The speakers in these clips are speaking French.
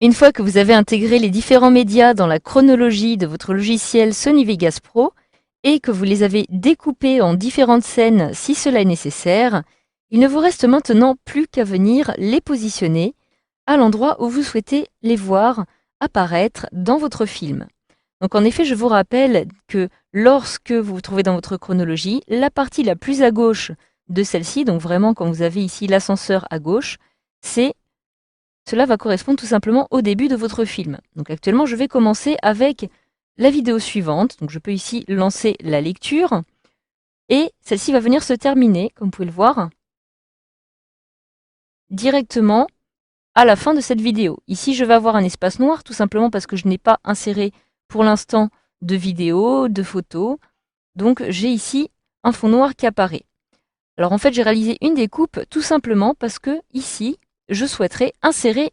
Une fois que vous avez intégré les différents médias dans la chronologie de votre logiciel Sony Vegas Pro et que vous les avez découpés en différentes scènes si cela est nécessaire, il ne vous reste maintenant plus qu'à venir les positionner à l'endroit où vous souhaitez les voir apparaître dans votre film. Donc en effet, je vous rappelle que lorsque vous vous trouvez dans votre chronologie, la partie la plus à gauche de celle-ci, donc vraiment quand vous avez ici l'ascenseur à gauche, cela va correspondre tout simplement au début de votre film. Donc actuellement, je vais commencer avec la vidéo suivante. Donc je peux ici lancer la lecture et celle-ci va venir se terminer, comme vous pouvez le voir, directement à la fin de cette vidéo. Ici, je vais avoir un espace noir tout simplement parce que je n'ai pas inséré pour l'instant de vidéo, de photos. Donc j'ai ici un fond noir qui apparaît. Alors en fait, j'ai réalisé une découpe tout simplement parce que ici, je souhaiterais insérer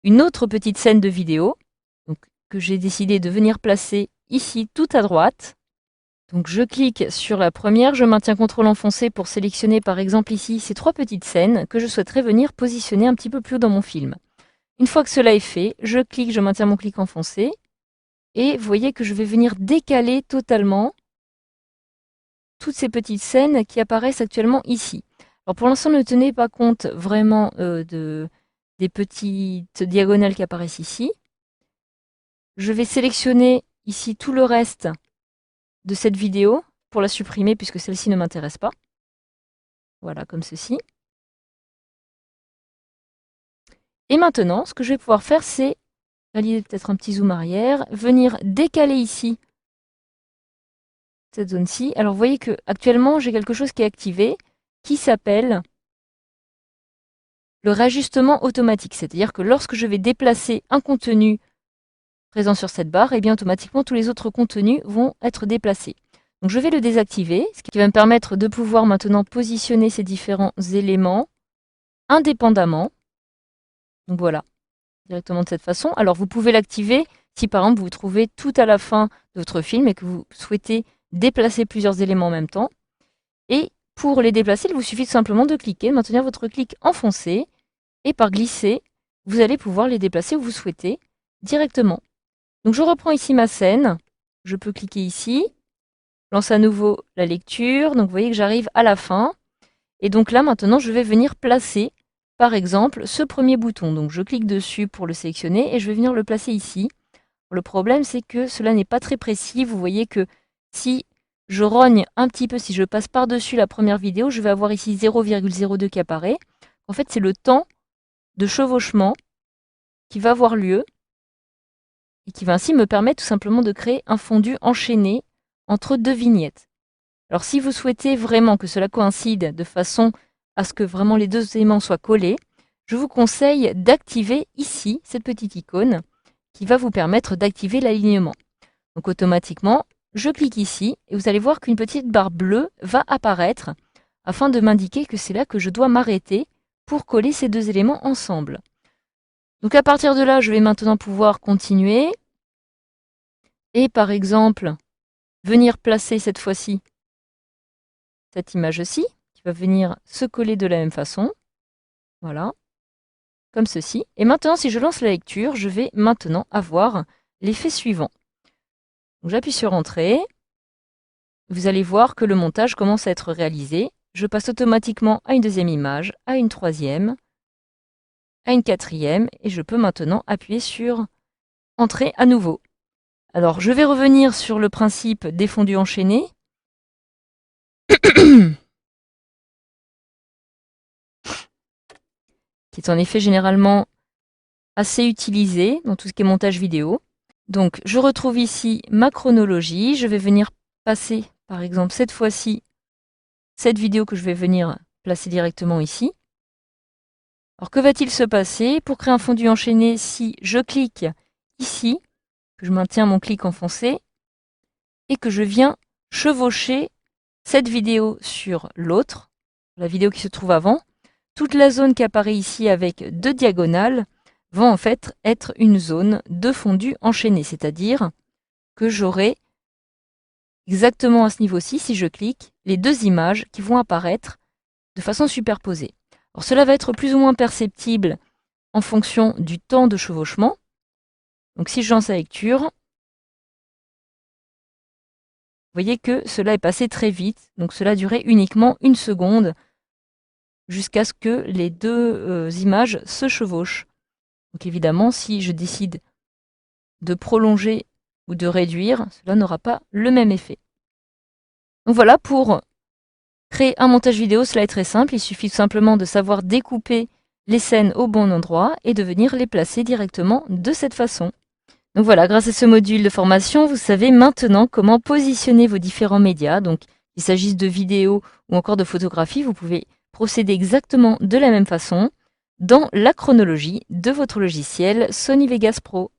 une autre petite scène de vidéo donc, que j'ai décidé de venir placer ici tout à droite. Donc je clique sur la première, je maintiens CTRL enfoncé pour sélectionner par exemple ici ces trois petites scènes que je souhaiterais venir positionner un petit peu plus haut dans mon film. Une fois que cela est fait, je clique, je maintiens mon clic enfoncé et vous voyez que je vais venir décaler totalement toutes ces petites scènes qui apparaissent actuellement ici. Alors pour l'instant, ne tenez pas compte vraiment des petites diagonales qui apparaissent ici. Je vais sélectionner ici tout le reste de cette vidéo pour la supprimer puisque celle-ci ne m'intéresse pas. Voilà, comme ceci. Et maintenant, ce que je vais pouvoir faire, c'est réaliser peut-être un petit zoom arrière, venir décaler ici cette zone-ci. Alors vous voyez que actuellement j'ai quelque chose qui est activé qui s'appelle le réajustement automatique. C'est-à-dire que lorsque je vais déplacer un contenu présent sur cette barre, et bien automatiquement tous les autres contenus vont être déplacés. Donc je vais le désactiver, ce qui va me permettre de pouvoir maintenant positionner ces différents éléments indépendamment. Donc voilà, directement de cette façon. Alors vous pouvez l'activer si par exemple vous vous trouvez tout à la fin de votre film et que vous souhaitez déplacer plusieurs éléments en même temps. Et pour les déplacer, il vous suffit tout simplement de cliquer, de maintenir votre clic enfoncé et par glisser, vous allez pouvoir les déplacer où vous souhaitez directement. Donc je reprends ici ma scène, je peux cliquer ici, lance à nouveau la lecture, donc vous voyez que j'arrive à la fin. Et donc là maintenant je vais venir placer par exemple ce premier bouton. Donc je clique dessus pour le sélectionner et je vais venir le placer ici. Le problème c'est que cela n'est pas très précis, vous voyez que si je rogne un petit peu, si je passe par-dessus la première vidéo, je vais avoir ici 0,02 qui apparaît. En fait c'est le temps de chevauchement qui va avoir lieu et qui va ainsi me permettre tout simplement de créer un fondu enchaîné entre deux vignettes. Alors si vous souhaitez vraiment que cela coïncide de façon à ce que vraiment les deux éléments soient collés, je vous conseille d'activer ici cette petite icône qui va vous permettre d'activer l'alignement. Donc automatiquement, je clique ici et vous allez voir qu'une petite barre bleue va apparaître afin de m'indiquer que c'est là que je dois m'arrêter pour coller ces deux éléments ensemble. Donc à partir de là, je vais maintenant pouvoir continuer et par exemple venir placer cette fois-ci cette image-ci qui va venir se coller de la même façon. Voilà, comme ceci. Et maintenant, si je lance la lecture, je vais maintenant avoir l'effet suivant. J'appuie sur Entrée. Vous allez voir que le montage commence à être réalisé. Je passe automatiquement à une deuxième image, à une troisième, à une quatrième, et je peux maintenant appuyer sur Entrée à nouveau. Alors, je vais revenir sur le principe des fondus enchaînés. Qui est en effet généralement assez utilisé dans tout ce qui est montage vidéo. Donc, je retrouve ici ma chronologie. Je vais venir passer, par exemple, cette fois-ci, cette vidéo que je vais venir placer directement ici. Alors, que va-t-il se passer? Pour créer un fondu enchaîné, si je clique ici, que je maintiens mon clic enfoncé, et que je viens chevaucher cette vidéo sur l'autre, la vidéo qui se trouve avant, toute la zone qui apparaît ici avec deux diagonales va en fait être une zone de fondu enchaîné, c'est-à-dire que j'aurai exactement à ce niveau-ci, si je clique, les deux images qui vont apparaître de façon superposée. Alors cela va être plus ou moins perceptible en fonction du temps de chevauchement. Donc si je lance la lecture, vous voyez que cela est passé très vite. Donc cela a duré uniquement 1 seconde jusqu'à ce que les deux images se chevauchent. Donc évidemment, si je décide de prolonger ou de réduire, cela n'aura pas le même effet. Donc voilà, pour créer un montage vidéo, cela est très simple. Il suffit tout simplement de savoir découper les scènes au bon endroit et de venir les placer directement de cette façon. Donc voilà, grâce à ce module de formation, vous savez maintenant comment positionner vos différents médias. Donc qu'il s'agisse de vidéos ou encore de photographie, vous pouvez procéder exactement de la même façon dans la chronologie de votre logiciel Sony Vegas Pro.